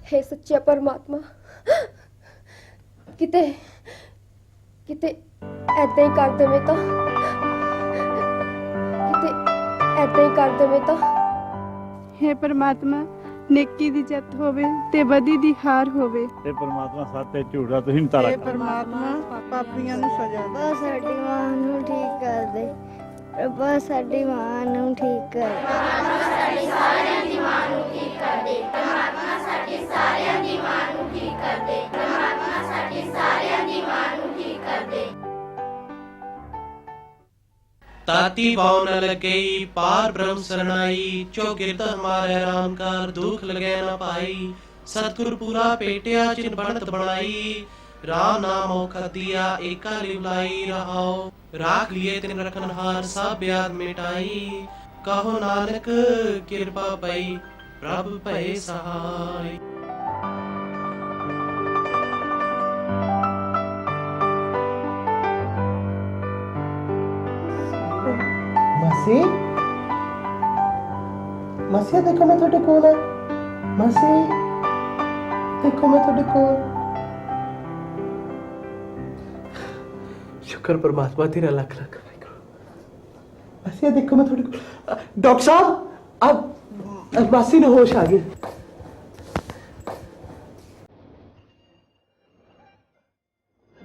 हे सच्चा परमात्मा, किते किते ऐदां ही कर देवे तां, किते ऐदां ही कर देवे तां। हे परमात्मा, नेकी दी जित होवे ते बदी दी हार होवे। हे परमात्मा, सच ते झूठ दा तुसीं ताला हे परमात्मा, पापियां नूं सजा दे। साडी मां नूं ठीक कर दे। रब्बा साडी मां नूं ठीक कर दे। परमात्मा साडी सारियां दी मां नूं ठीक कर दे। परमात्मा साडी सारियां दी मां नूं ठीक कर दे। परमात्मा साडी सारियां दी मां नूं ठीक कर दे। ताती भाव न लगई पार ब्रह्म शरणाई, जो गिरत हमारे राम कार दुख लगे न पाई। सतगुर पूरा पेटिया जिन बनत बनाई, राम नाम औखा दिया एका लिवलाई रहाओ। राख लिए तिन रखन हार सब ब्याद मिटाई, कहो नानक कृपा पई प्रभु भय सहाय। मासी, मासी देखो मैं थोड़े कोल है। मासी देखो मैं थोड़े कोल। शुक्र परमात्मा तेरा लख लख। मासी देखो मैं थोड़े कोल। डॉक्टर साहब, अब मासी ने होश आ गई।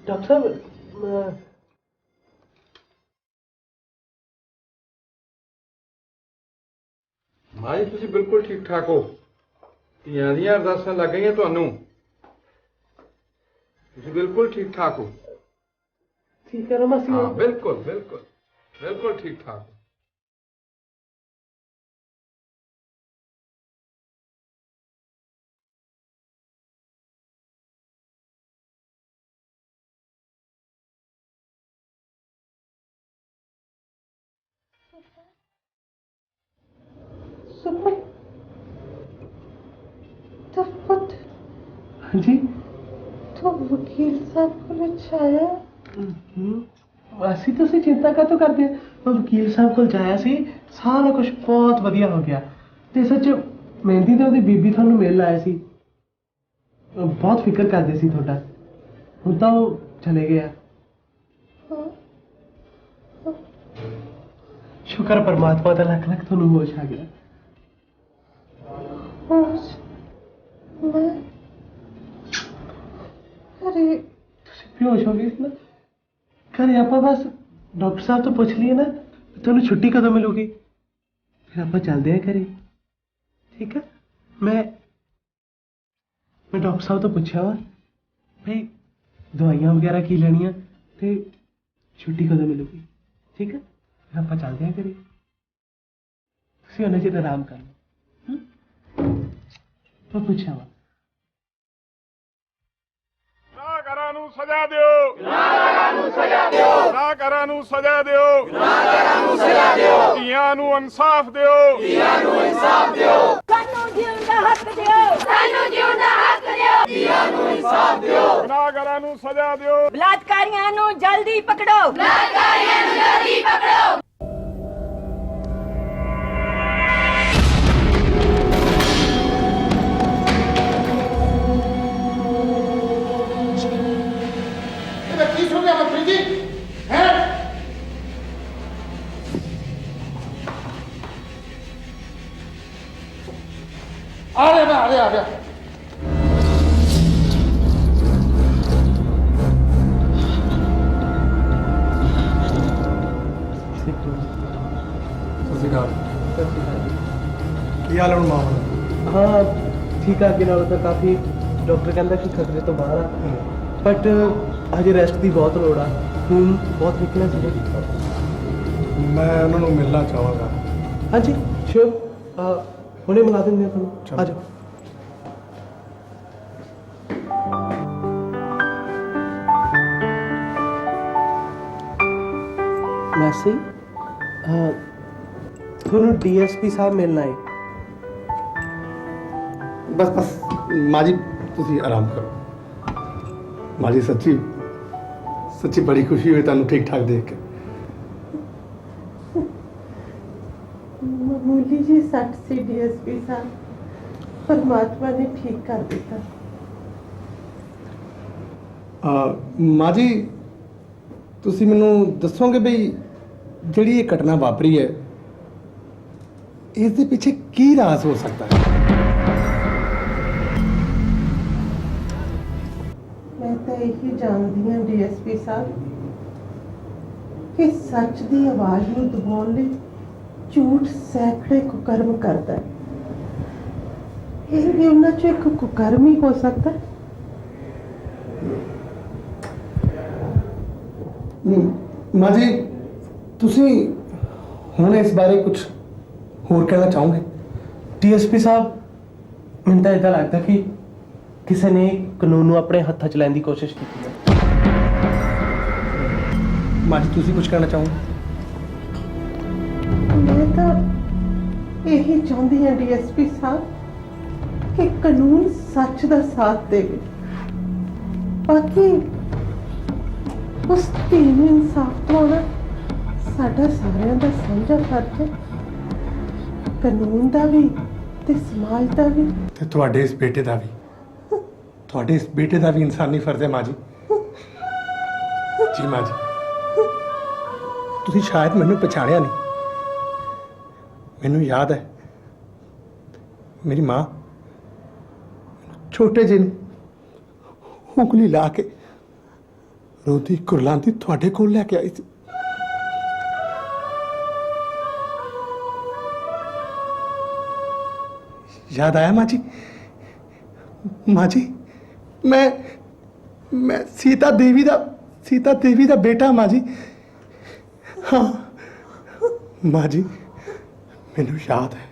डॉक्टर साहब, माँ जी तुसीं बिल्कुल ठीक ठाक हो। ਧੀਆਂ ਦੀਆਂ ਅਰਦਾਸਾਂ ਲੱਗ ਗਈਆਂ ਤੁਹਾਨੂੰ। ਤੁਸੀਂ ਬਿਲਕੁਲ ਠੀਕ ਠਾਕ ਹੋ। ठीक है ना मासी? हाँ बिल्कुल बिल्कुल बिल्कुल ठीक ठाक हो। हाँ जी, तो वकील साहब को छाया। मासी तुसीं चिंता काहतों करदे? मैं वकील साहब कोल जाया सी, सारा कुछ बहुत वधिया हो गया। ते सच मेहंदी ते ओहदी बीबी तुहानूं मिल आए सी, बहुत फिक्र करदे सी तुहाडा। हुण तां ओह चले गए। शुक्र परमात्मा दा लख लख तुहानूं होश आ गया। होश? मैं अरे तुसीं बेहोश हो गए सी ना। घरे आपां बस डॉक्टर साहब तो पुछ लिए ना तुहानूं छुट्टी कदों मिलूगी, फिर आपां चलदे हैं घरे। ठीक है? मैं डॉक्टर साहब तो पूछा वा भाई दवाइयां वगैरह की लैनियां ते छुट्टी कदों मिलूगी। ठीक है? फिर आपां चलदे हैं घरे। तुसीं उन्ने चिर आराम कर लो। तो पूछा वा ਗੁਨਾਹਗਾਰਾਂ ਨੂੰ ਸਜ਼ਾ ਦਿਓ। ਗੁਨਾਹਗਾਰਾਂ ਨੂੰ ਸਜ਼ਾ ਦਿਓ। ਗੁਨਾਹਗਾਰਾਂ ਨੂੰ ਸਜ਼ਾ ਦਿਓ। ਗੁਨਾਹਗਾਰਾਂ ਨੂੰ ਸਜ਼ਾ ਦਿਓ। ਧੀਆਂ ਨੂੰ ਇਨਸਾਫ ਦਿਓ। ਧੀਆਂ ਨੂੰ ਇਨਸਾਫ ਦਿਓ। ਸਾਨੂੰ ਜਿਉਣ ਦਾ ਹੱਕ ਦਿਓ। ਸਾਨੂੰ ਜਿਉਣ ਦਾ ਹੱਕ ਦਿਓ। ਧੀਆਂ ਨੂੰ ਇਨਸਾਫ ਦਿਓ। ਗੁਨਾਹਗਾਰਾਂ ਨੂੰ ਸਜ਼ਾ ਦਿਓ। ਬਲਾਤਕਾਰੀਆਂ ਨੂੰ ਜਲਦੀ ਪਕੜੋ। ਬਲਾਤਕਾਰੀਆਂ ਨੂੰ ਜਲਦੀ ਪਕੜੋ। आ रहा मैं, आ गया, आ गया। ਕੀ ਹਾਲ ਹੁਣ ਮਾਮਲਾ? ਹਾਂ ਠੀਕ ਆ, ਅੱਗੇ ਨਾਲੋਂ ਤਾਂ ਕਾਫੀ। ਡਾਕਟਰ ਕਹਿੰਦਾ ਕਿ ਖਤਰੇ ਤੋਂ ਬਾਹਰ ਆ, ਬਟ ਹਜੇ ਰੈਸਟ ਦੀ ਬਹੁਤ ਲੋੜ ਆ। ਖੂਨ ਬਹੁਤ ਨਿਕਲਿਆ ਸੀ। ਮੈਂ ਉਹਨਾਂ ਨੂੰ ਮਿਲਣਾ ਚਾਹਾਂਗਾ। ਹਾਂਜੀ ਸ਼ੋਰ, ਹੁਣੇ ਮਿਲਾ ਦਿੰਦੇ ਆ ਤੁਹਾਨੂੰ। ਆ ਜਾਓ। ਮੈਸੀ, ਤੁਹਾਨੂੰ ਡੀਐਸਪੀ ਸਾਹਿਬ ਮਿਲਣਾ ਹੈ। बस बस माँ जी तुसी आराम करो। माँ जी सच्ची सच्ची बड़ी खुशी हुई तुहानू ठीक ठाक देख के। मामूली जी सट सी डीएसपी साहब, परमात्मा ने ठीक कर दिता। माँ जी तुसी मैनू दसोगे बई जिहड़ी ये घटना वापरी है इस दे पीछे की राज हो सकता है? मैं तो यही जानती हाँ डीएसपी साहब कि सच की आवाज़ को दबाने लई झूठ सैकड़े कुकर्म करता है। ये भी उन्हां चों एक कुकर्म ही हो सकता है। माँ जी तुसी हुण इस बारे कुछ होर कहना चाहोगे? ਡੀਐਸਪੀ ਸਾਹਿਬ, ਮੈਨੂੰ ਤਾਂ ਇਦਾਂ ਲੱਗਦਾ ਕਿ ਕਿਸੇ ਨੇ ਕਾਨੂੰਨ ਨੂੰ ਆਪਣੇ ਹੱਥਾਂ 'ਚ ਲੈਣ ਦੀ ਕੋਸ਼ਿਸ਼ ਕੀਤੀ ਹੈ। माँ जी तुसी कुछ कहना चाहोगे? मैं तो यही चाहती हाँ डीएसपी साहब कि कानून सच का साथ देवे। बाकी उस धी नूं इंसाफ दिलाना साडा सारिਆਂ ਦਾ ਸਾਂਝਾ फर्ज है, कानून का भी ते समाज का भी। ते तुहाडे इस बेटे का भी, तुहाडे इस बेटे का भी इंसानी फर्ज है माँ जी। जी माँ जी तुसी शायद मैनू पछाणिया नहीं। मैनू याद है मेरी माँ छोटे जे उंगली ला के रोती कुरलांदी तुहाडे कोल लैके आई थी। याद आया माँ जी? माँ जी मैं सीता देवी का बेटा माँ जी। हाँ माँ जी मैनू याद है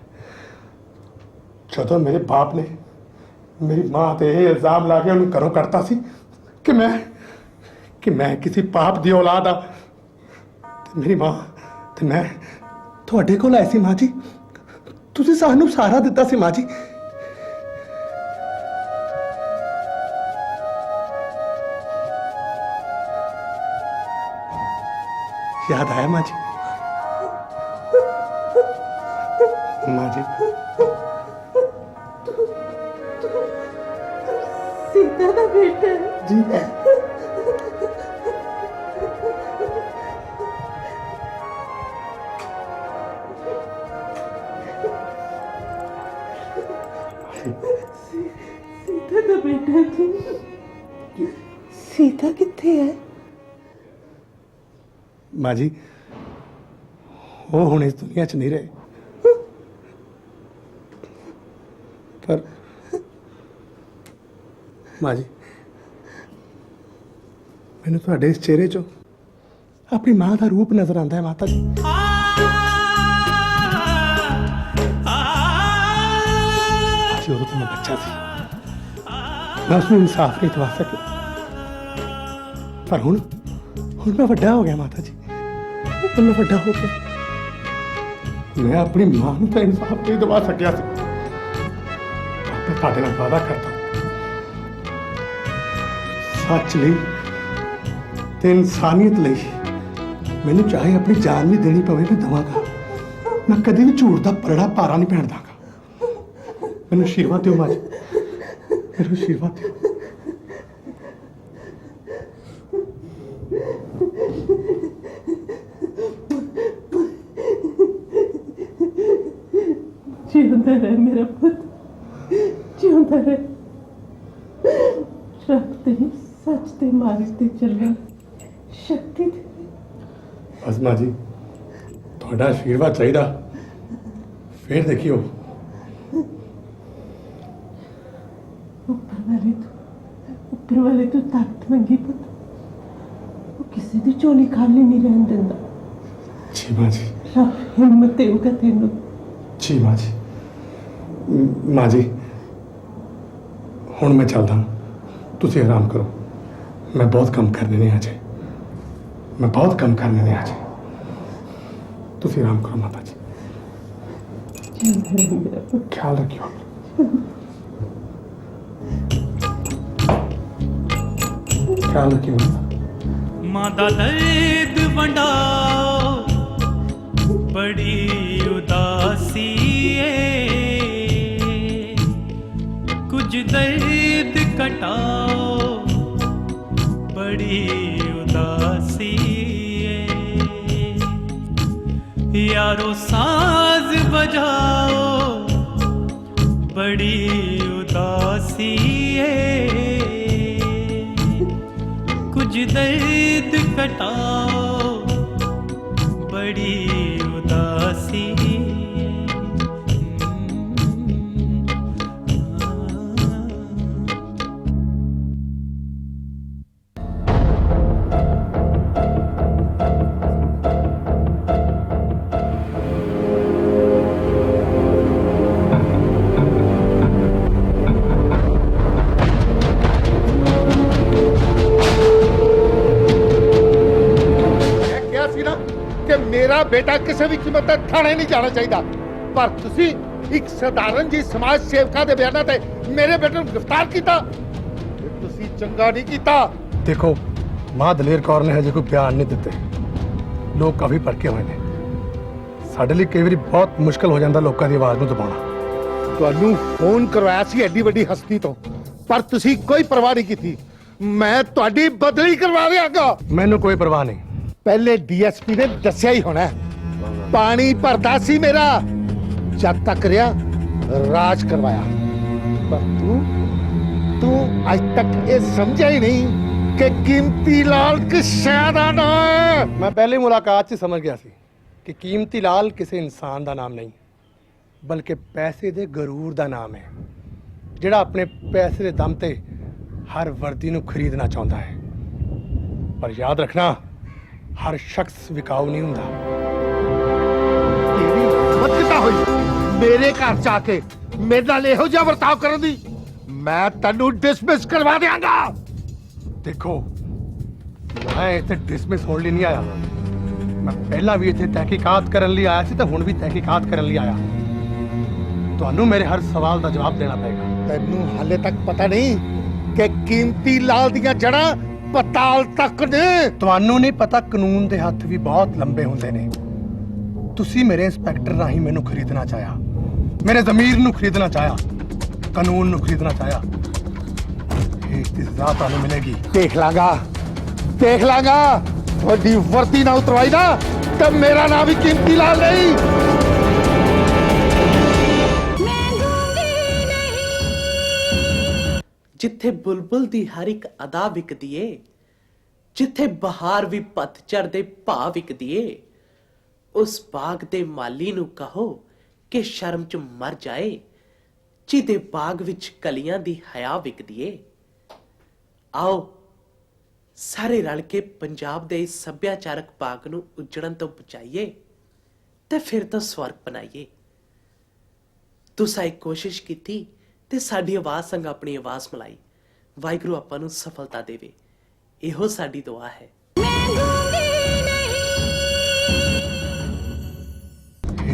जदों मेरे बाप ने मेरी माँ ते ये इल्जाम ला के उन्हें घरों करता सी कि मैं किसी पाप दी औलाद आ। मेरी माँ ते मैं तुहाडे कोल आई सी माँ जी। तुसी सानू सहारा दिता सी माँ जी। याद आया माँ जी? माँ जी सीता का बेटा है जी है। सीता का बेटा है जी। सीता कित्थे है? माँ जी वो हुण इस दुनिया च नहीं रहे, पर माँ जी मैनू तुहाडे इस चेहरे चो अपनी माँ का रूप नजर आता है माता जी। जो तो मैं बच्चा सी मैं उसमें इंसाफ नहीं दवा सकी, पर हुण मैं वड्डा हो गया माता जी। मैं वड्डा हो गया, मैं अपनी मां नूं तां इंसाफ नहीं दवा सकिया सी। मैं तुहाडे नाल वादा करता सच लई ते इंसानियत लई मैनूं चाहे अपनी जान भी देनी पवे मैं दवांगा। मैं कदी भी झूठ का पलड़ा पारा नहीं पैण दांगा। मैनूं आशीर्वाद दिओ मां जी, मैनूं आशीर्वाद दिओ। जिंदा रह मेरा पुत। ਜਿਉਂਦਾ ਰਹੇ। ਰੱਬ ਦੇ ਸੱਚ ਦੇ ਮਾਰਗ ਤੇ ਚੱਲਣ ਸ਼ਕਤੀ ਦੇ। ਅਜ਼ਮਾ ਜੀ ਤੁਹਾਡਾ ਆਸ਼ੀਰਵਾਦ ਚਾਹੀਦਾ, ਫਿਰ ਦੇਖਿਓ। ਉੱਪਰ ਵਾਲੇ ਤੋਂ ਤਾਕਤ ਮੰਗੀ ਪੁੱਤ, ਉਹ ਕਿਸੇ ਦੀ ਝੋਲੀ ਖਾਲੀ ਨਹੀਂ ਰਹਿਣ ਦਿੰਦਾ। ਜੀ ਮਾਂ ਜੀ। ਰੱਬ ਹਿੰਮਤ ਦੇਊਗਾ ਤੈਨੂੰ। ਜੀ ਮਾਂ ਜੀ। ਮਾਂ ਜੀ ਹੁਣ ਮੈਂ ਚੱਲਦਾ, ਤੁਸੀਂ ਆਰਾਮ ਕਰੋ। ਮੈਂ ਬਹੁਤ ਕੰਮ ਕਰਨੇ ਨੇ ਅੱਜ, मैं बहुत कम करने ने आज। तुम आराम करो माता जी, ख्याल रखियो। ख्याल रखियो मां दा दर्द वंडाओ, बड़ी उदासी है, कुछ दर्द कटाओ, बड़ी उदासी है, यारो साज बजाओ, बड़ी उदासी है, कुछ दर्द कटाओ, बड़ी उदासी है। मेरा बेटा किसी भी कीमत तक थाने नहीं जाना चाहिए, पर तुसी एक साधारण जी समाज सेवका दे बयाना ते मेरे बेटे को गिरफ्तार किया, तुसी चंगा नहीं किया। देखो मां दलेर कौर ने हजे कोई बयान नहीं दिते, लोग काफी भड़के हुए हैं। साडे लिए कई बार बहुत मुश्किल हो जाता लोगों की आवाज को दबाना। तुहानू फोन करवाया सी एडी वड्डी हस्ती तो, पर तुसी कोई परवाह नहीं की। मैं तुहाडी बदली करवा देंगा। मैनू कोई परवाह नहीं। पहले डीएसपी ने दसिया ही होना, पानी भरता सी मेरा जब तक रहा राज करवाया, पर तू आज तक ये समझा ही नहीं कि कीमती लाल किस शय दा नाम है। मैं पहली मुलाकात से समझ गया सी कि कीमती लाल किसी इंसान का नाम नहीं, बल्कि पैसे दे गरूर का नाम है, जिहड़ा अपने पैसे के दम ते हर वर्दी नूं खरीदना चाहता है। पर याद रखना, हर शख्स विकाऊ नहीं हुंदा। तेरी हिम्मत हुई मेरे घर जाके मेरे नाल इहो जिहा वर्ताव करन दी, मैं तैनू डिसमिस करवा देंगा। देखो मैं इत्थे डिसमिस होने लिए नहीं आया, मैं पहला भी इत्थे तहकीकात करने लिए आया सी ते हुण भी तहकीकात करने लिए आया। तुहानू मेरे हर सवाल का जवाब देना पड़ेगा। तैनू हाले तक पता नहीं कि कीमती लाल दियां जड़ां पताल तक ने। तुहानू नहीं पता कानून के हथ भी बहुत लंबे होंदे ने। तुसी मेरे इंस्पैक्टर राही मैनू खरीदना चाहया, मेरे जमीर नू खरीदना चाहया, कानून नू खरीदना चाहया। इसकी सजा तुहानू मिलेगी। देख लांगा वड्डी वर्दी ना उतरवाई ना, तब मेरा नाम भी कीमती लाल नहीं। जिथे बुलबुल दी हर एक अदा विकदी ए, जिथे बहार भी पतझड़ दे भाव विकदी ए, उस बाग दे माली नू कहो कि शर्म च मर जाए, जिहदे बाग विच कलियां दी हया विकदी ए। आओ सारे रल के पंजाब दे इस सभ्याचारक बाग नू उजड़न तो बचाइए ते फिर तो स्वर्ग बनाइए। तुसां एक कोशिश कीती ते साडी आवाज़ संग अपनी आवाज़ मिलाई। वाहिगुरू आपां नूं सफलता देवे, इहो साडी दुआ है।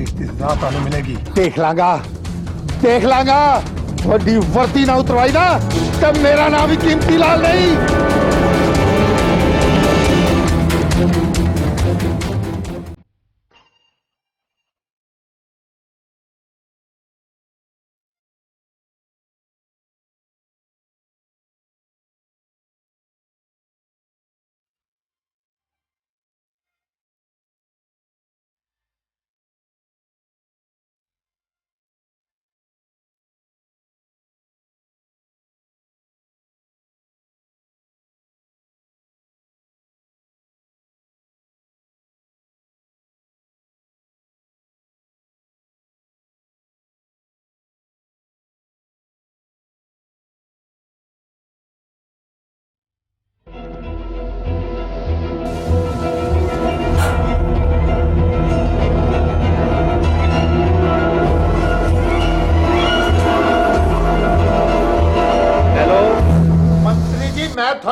इसकी सजा तुहानू मिलेगी। देख लांगा वड्डी वर्दी ना उतरवाई ना, तब मेरा नाम भी कीमती लाल नहीं।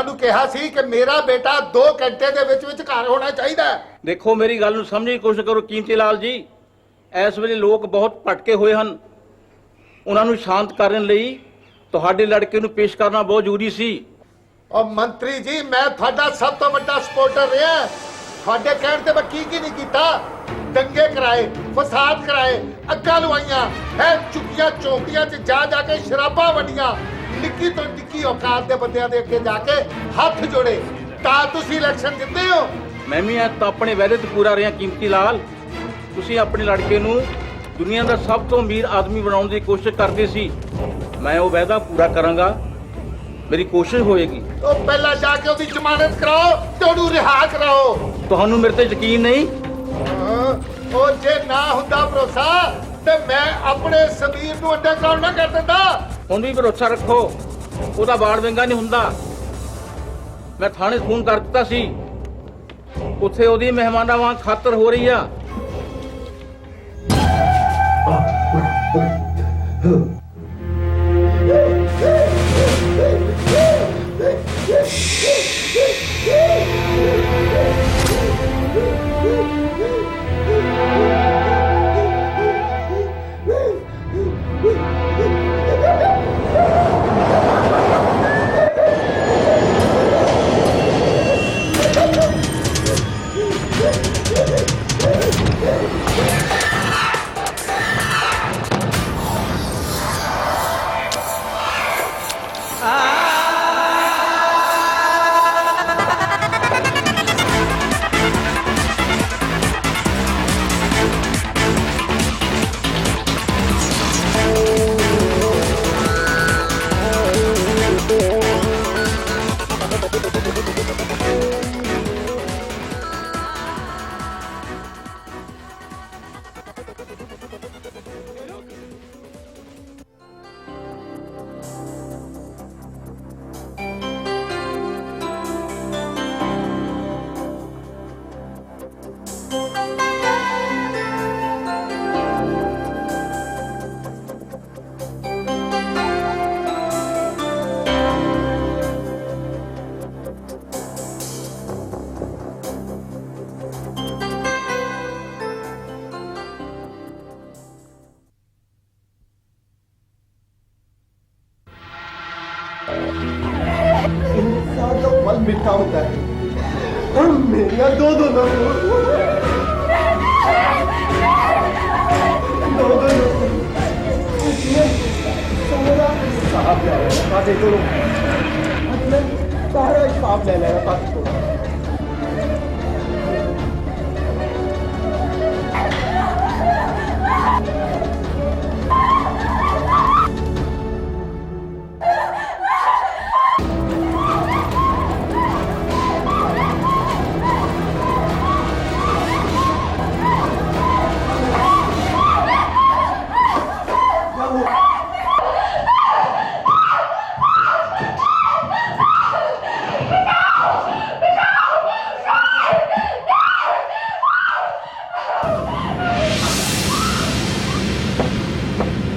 ਤੁਹਾਨੂੰ ਕਿਹਾ ਸੀ ਕਿ ਮੇਰਾ ਬੇਟਾ 2 ਘੰਟੇ ਦੇ ਵਿੱਚ ਘਰ ਹੋਣਾ ਚਾਹੀਦਾ ਹੈ। ਦੇਖੋ ਮੇਰੀ ਗੱਲ ਨੂੰ ਸਮਝਣ ਦੀ ਕੋਸ਼ਿਸ਼ ਕਰੋ ਕੀਮਤੀ ਲਾਲ ਜੀ। ਇਸ ਵੇਲੇ ਲੋਕ ਬਹੁਤ ਭਟਕੇ ਹੋਏ ਹਨ। ਉਹਨਾਂ ਨੂੰ ਸ਼ਾਂਤ ਕਰਨ ਲਈ ਤੁਹਾਡੇ ਲੜਕੇ ਨੂੰ ਪੇਸ਼ ਕਰਨਾ ਬਹੁਤ ਜ਼ਰੂਰੀ ਸੀ। और मंत्री जी मैं ਤੁਹਾਡਾ ਸਭ ਤੋਂ ਵੱਡਾ ਸਪੋਰਟਰ ਰਿਹਾ। ਤੁਹਾਡੇ ਕਹਿਣ ਤੇ ਮੈਂ ਕੀ ਨਹੀਂ ਕੀਤਾ। ਦੰਗੇ ਕਰਾਏ, ਫਸਾਦ ਕਰਾਏ, ਅੱਗਾਂ ਲਵਾਈਆਂ, ਹੈ ਚੁੱਕੀਆਂ ਚੌਂਕੀਆਂ 'ਚ ਜਾ ਕੇ ਸ਼ਰਾਬਾਂ ਵੰਡੀਆਂ, ਨਿੱਕੀ ਤੋਂ ਨਿੱਕੀ ਔਕਾਤ ਦੇ ਬੰਦਿਆਂ ਦੇ ਅੱਗੇ ਜਾ ਕੇ ਹੱਥ ਜੋੜੇ ਤਾਂ ਤੁਸੀਂ ਇਲੈਕਸ਼ਨ ਜਿੱਤੇ ਹੋ। ਮੈਂ ਵੀ ਤਾਂ ਆਪਣੇ ਵਾਅਦੇ ਤੇ ਪੂਰਾ ਰਿਹਾ ਕੀਮਤੀ ਲਾਲ। ਤੁਸੀਂ ਆਪਣੇ ਲੜਕੇ ਨੂੰ ਦੁਨੀਆ ਦਾ ਸਭ ਤੋਂ ਅਮੀਰ ਆਦਮੀ ਬਣਾਉਣ ਦੀ ਕੋਸ਼ਿਸ਼ ਕਰਦੇ ਸੀ। ਮੈਂ ਉਹ ਵਾਅਦਾ ਪੂਰਾ ਕਰਾਂਗਾ, ਮੇਰੀ ਕੋਸ਼ਿਸ਼ ਹੋਏਗੀ। ਉਹ ਪਹਿਲਾਂ ਜਾ ਕੇ ਉਹਦੀ ਜ਼ਮਾਨਤ ਕਰਾਓ ਤੇ ਉਹਨੂੰ ਰਿਹਾ ਕਰਾਓ। ਤੁਹਾਨੂੰ ਮੇਰੇ ਤੇ ਯਕੀਨ ਨਹੀਂ? ਉਹ ਜੇ ਨਾ ਹੁੰਦਾ ਭਰੋਸਾ ਤੇ ਮੈਂ ਆਪਣੇ ਸਮੀਰ ਨੂੰ ਅੰਡਰਗਰਾਉਂਡ ਨਾ ਕਰ ਦਿੰਦਾ। ਹੁਣ ਵੀ ਭਰੋਸਾ ਰੱਖੋ, ਉਹਦਾ ਬਾੜ ਵਿੰਗਾ ਨਹੀਂ ਹੁੰਦਾ। ਮੈਂ ਥਾਣੇ ਫੋਨ ਕਰ ਦਿੱਤਾ ਸੀ, ਉੱਥੇ ਉਹਦੀ ਮਹਿਮਾਨਾਂ ਵਾਂਗ ਖਾਤਰ ਹੋ ਰਹੀ ਆ। इंसान का बल मीठा होता है और मेरिया दो साहब ले आया देखो सारा हिसाब ले लेगा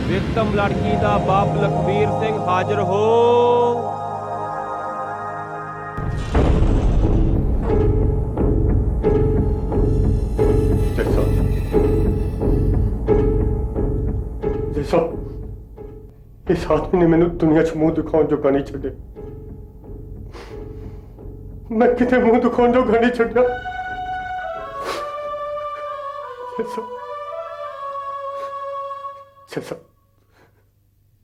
विक्टम लड़की दा बाप लखबीर सिंह हाजिर हो। इस आदमी ने मैंने दुनिया च मुंह दिखाने जोगा नहीं छड्डे। मैं किते मुंह दिखाने जोगा नहीं छड्डा।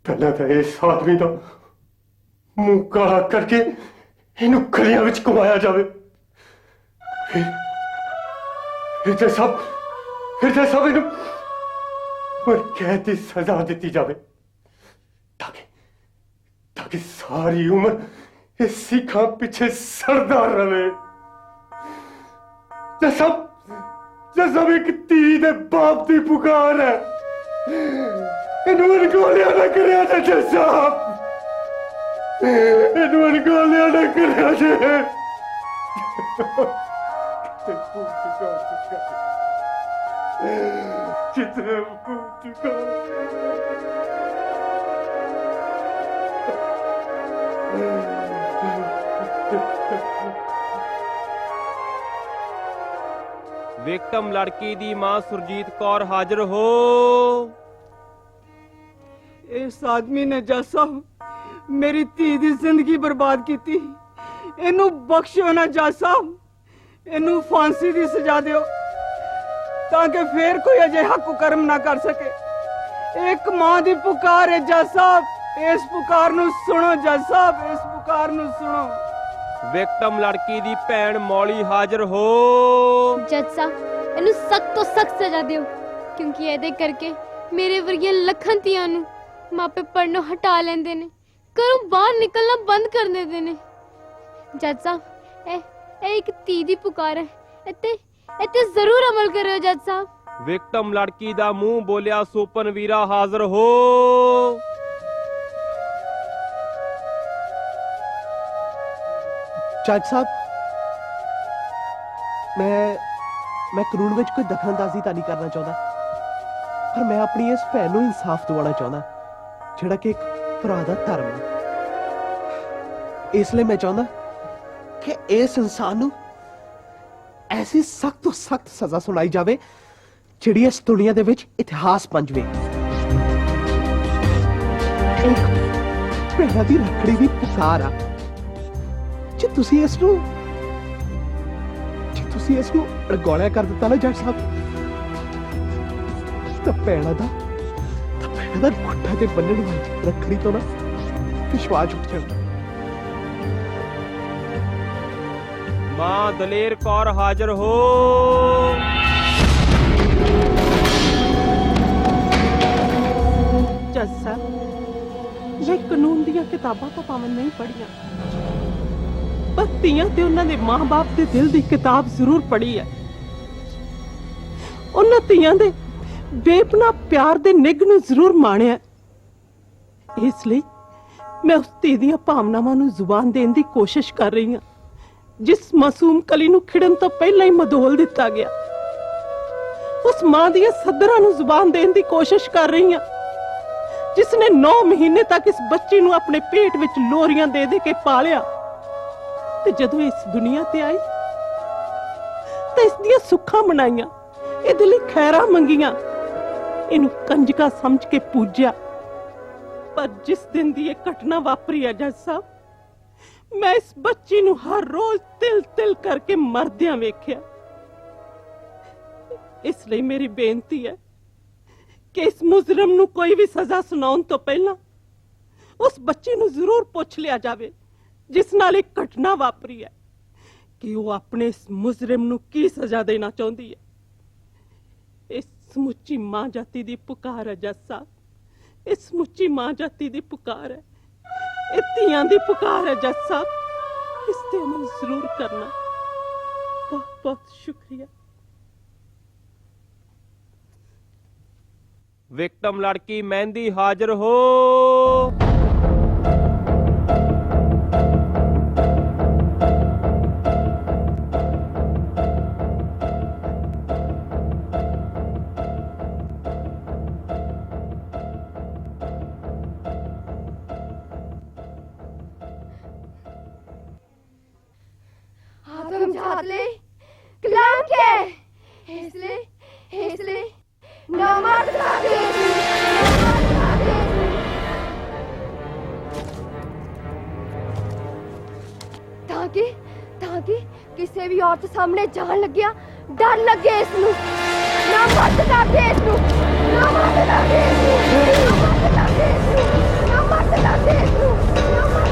पहला तो इस आदमी का मुंह काला करके इनू गलियां विच घुमाया जावे। फिर सब इनू कैद की सजा दी जावे ताकि सारी उम्र इस सीखा पीछे सड़दा रहे। सब एक धी दे बाप की पुकार है। इनू अनगोलिया ना करिया जे साहब, इनू अनगोलिया ना करिया जे। कितने ਵਿਕਟਮ ਲੜਕੀ ਦੀ ਮਾਂ ਸੁਰਜੀਤ ਕੌਰ ਹਾਜ਼ਰ ਹੋ। इस आदमी ने जज साहब मेरी धी दी जिंदगी बर्बाद की। इनू बख्शो ना जज साहब, इनू फांसी दी सजा दियो ताकि फिर कोई अजिहा कुकर्म ना कर सके। एक मां दी पुकार है जज साहब, इस पुकार नू सुनो जज साहब, इस पुकार नू सुनो। ਵਿਕਟਮ ਲੜਕੀ ਦੀ ਭੈਣ ਮੌਲੀ ਹਾਜ਼ਰ ਹੋ। ਜੱਜ ਸਾਹਿਬ ਇਹਨੂੰ ਸਖਤ ਤੋਂ ਸਖਤ ਸਜ਼ਾ ਦਿਓ, ਕਿਉਂਕਿ ਇਹਦੇ ਕਰਕੇ ਮੇਰੇ ਵਰਗੀਆਂ ਲੱਖਾਂ ਧੀਆਂ ਨੂੰ ਮਾਪੇ ਪੜਨੋਂ ਹਟਾ ਲੈਂਦੇ ਨੇ, ਘਰੋਂ ਬਾਹਰ ਨਿਕਲਣਾ ਬੰਦ ਕਰ ਦਿੰਦੇ ਨੇ। ਜੱਜ ਸਾਹਿਬ ਇਹ ਇੱਕ ਧੀ ਦੀ ਪੁਕਾਰ ਹੈ, ਇੱਥੇ ਜ਼ਰੂਰ ਅਮਲ ਕਰਿਓ ਜੱਜ ਸਾਹਿਬ। ਵਿਕਟਮ ਲੜਕੀ ਦਾ ਮੂੰਹ ਬੋਲਿਆ ਸੋਪਨ ਵੀਰਾ ਹਾਜ਼ਰ ਹੋ। जज साहब, मैं कानून में कोई दखलअंदाजी तो नहीं करना चाहता, पर मैं अपनी इस भैन को इंसाफ दिवाना चाहता जिहड़ा कि एक भरा दा धर्म है। इसलिए मैं चाहता कि इस इंसान नूं ऐसी सख्त तो सख्त सजा सुनाई जाए जिहड़ी इस दुनिया दे विच इतिहास बन जाए। एक भैन दी रखड़ी दी पुकार आ। ਜੇ ਤੁਸੀਂ ਇਸ ਨੂੰ ਅੜਗੋਲਿਆ ਕਰ ਦਿੱਤਾ ਨਾ ਜੱਜ ਸਾਹਿਬ, ਤਾਂ ਭੈਣਾਂ ਦਾ ਗੁੱਟਾ ਤੇ ਬੰਨਣ ਵਾਲੀ ਰੱਖੜੀ ਤੋਂ ਨਾ ਵਿਸ਼ਵਾਸ ਉੱਠ ਜਾਣਾ। ਮਾਂ ਦਲੇਰ ਕੌਰ ਹਾਜ਼ਰ ਹੋ। ਜੱਜ ਸਾਹਿਬ, ਮੈਂ ਕਾਨੂੰਨ ਦੀਆਂ ਕਿਤਾਬਾਂ ਤਾਂ ਭਾਵੇਂ ਨਹੀਂ ਪੜ੍ਹੀਆਂ, ਪਰ ਧੀਆਂ ਤੇ ਉਹਨਾਂ ਦੇ ਮਾਂ-ਬਾਪ ਦੇ ਦਿਲ ਦੀ ਕਿਤਾਬ ਜ਼ਰੂਰ ਪੜ੍ਹੀ ਹੈ। ਉਹਨਾਂ ਧੀਆਂ ਦੇ ਬੇਪਨਾਹ ਪਿਆਰ ਦੇ ਨਿੱਘ ਨੂੰ ਜ਼ਰੂਰ ਮਾਣਿਆ। ਇਸ ਲਈ ਮੈਂ ਉਸ ਧੀ ਦੀਆਂ ਭਾਵਨਾਵਾਂ ਨੂੰ ਜ਼ੁਬਾਨ ਦੇਣ ਦੀ ਕੋਸ਼ਿਸ਼ ਕਰ ਰਹੀ ਹਾਂ ਜਿਸ ਮਾਸੂਮ ਕਲੀ ਨੂੰ ਖਿੜਨ ਤੋਂ ਪਹਿਲਾਂ ਹੀ ਮਧੋਲ ਦਿੱਤਾ ਗਿਆ। ਉਸ ਮਾਂ ਦੀਆਂ ਸੱਧਰਾਂ ਨੂੰ ਜ਼ੁਬਾਨ ਦੇਣ ਦੀ ਕੋਸ਼ਿਸ਼ ਕਰ ਰਹੀ ਹਾਂ ਜਿਸ ਨੇ 9 ਮਹੀਨੇ ਤੱਕ ਇਸ ਬੱਚੀ ਨੂੰ ਆਪਣੇ ਪੇਟ ਵਿੱਚ ਲੋਰੀਆਂ ਦੇ ਦੇ ਕੇ ਪਾਲਿਆ, ਤੇ ਜਦੋਂ ਇਸ ਦੁਨੀਆ ਤੇ ਆਈ ਤਾਂ ਇਸ ਦੀਆਂ ਸੁੱਖਾਂ ਮਨਾਈਆਂ, ਇਹਦੇ ਲਈ ਖੈਰਾਂ ਮੰਗੀਆਂ, ਇਹਨੂੰ ਕੰਜਕਾ ਸਮਝ ਕੇ ਪੂਜਿਆ। ਪਰ ਜਿਸ ਦਿਨ ਦੀ ਇਹ ਘਟਨਾ ਵਾਪਰੀ ਹੈ ਜੱਜ ਸਾਹਿਬ, ਮੈਂ ਇਸ ਬੱਚੀ ਨੂੰ ਹਰ ਰੋਜ਼ ਤਿਲ ਕਰਕੇ ਮਰਦਿਆਂ ਵੇਖਿਆ। ਇਸ ਲਈ ਮੇਰੀ ਬੇਨਤੀ ਹੈ ਕਿ ਇਸ ਮੁਜਰਮ ਨੂੰ ਕੋਈ ਵੀ ਸਜ਼ਾ ਸੁਣਾਉਣ ਤੋਂ ਪਹਿਲਾਂ ਉਸ ਬੱਚੀ ਨੂੰ ਜ਼ਰੂਰ ਪੁੱਛ ਲਿਆ ਜਾਵੇ ਜਿਸ ਨਾਲ ਇਹ ਘਟਨਾ ਵਾਪਰੀ ਹੈ ਕਿ ਉਹ ਆਪਣੇ ਇਸ ਮੁਜਰਮ ਨੂੰ ਕੀ ਸਜ਼ਾ ਦੇਣਾ ਚਾਹੁੰਦੀ ਹੈ। ਇਹ ਸਮੁੱਚੀ ਮਾਂ ਜਾਤੀ ਦੀ ਪੁਕਾਰ ਹੈ ਜੱਜ ਸਾਹਿਬ, ਇਹ ਸਮੁੱਚੀ ਮਾਂ ਜਾਤੀ ਦੀ ਪੁਕਾਰ ਹੈ, ਇਹ ਧੀਆਂ ਦੀ ਪੁਕਾਰ ਹੈ ਜੱਜ ਸਾਹਿਬ। ਇਸ ਤੇ ਅਮਲ ਜ਼ਰੂਰ ਕਰਨਾ। ਬਹੁਤ ਬਹੁਤ ਸ਼ੁਕਰੀਆ। ਵਿਕਟਮ ਲੜਕੀ ਮਹਿੰਦੀ ਹਾਜ਼ਰ ਹੋ। कलाम क्या है? इसलिए नमक ताकि किसी भी औरत सामने जान लग गया डर लग गया इसनू ना मत कर दे इसनू ना मत कर दे इसनू ना मत कर दे इसनू ना मत कर दे इसनू ना मत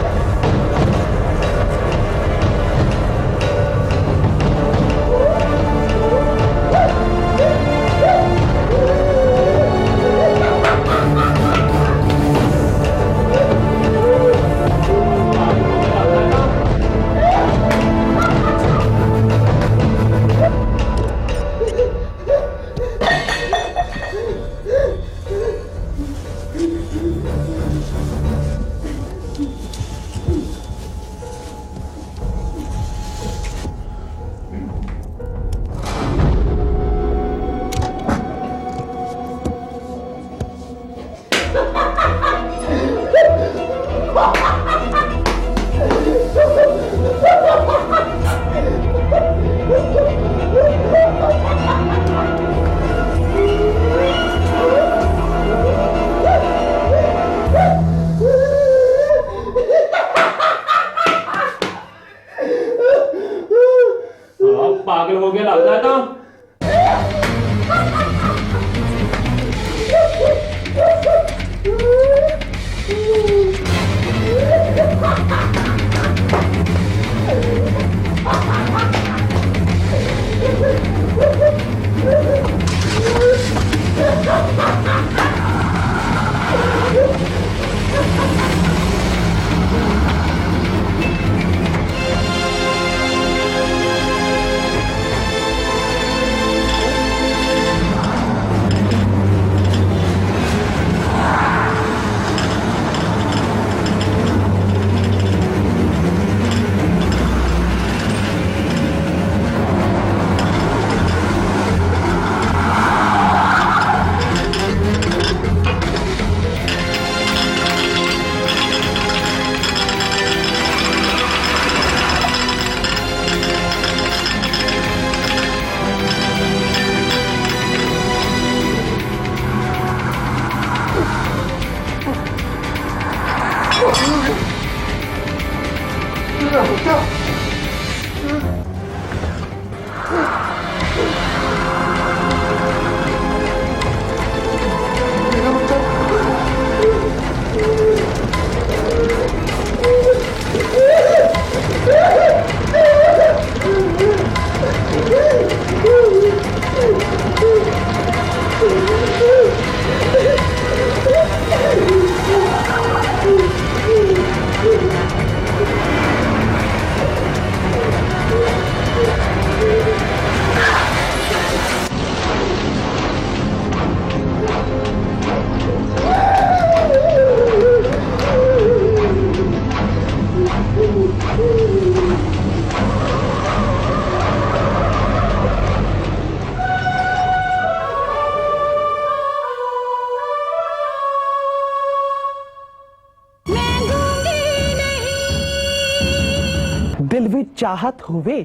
दिल विच चाहत होवे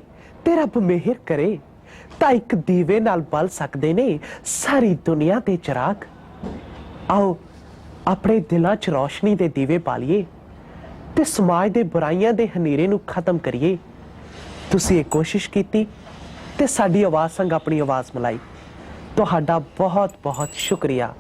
ते रब मेहर करे तां इक दीवे नाल बल सकदे ने सारी दुनिया दे चिराग। आओ अपने दिलां च रोशनी दे दीवे बालिए ते समाज दे बुराइयां दे हनेरे नूं खत्म करिए। तुसीं ये कोशिश कीती ते साडी आवाज़ संग अपनी आवाज़ मिलाई। तुहाडा बहुत बहुत शुक्रिया।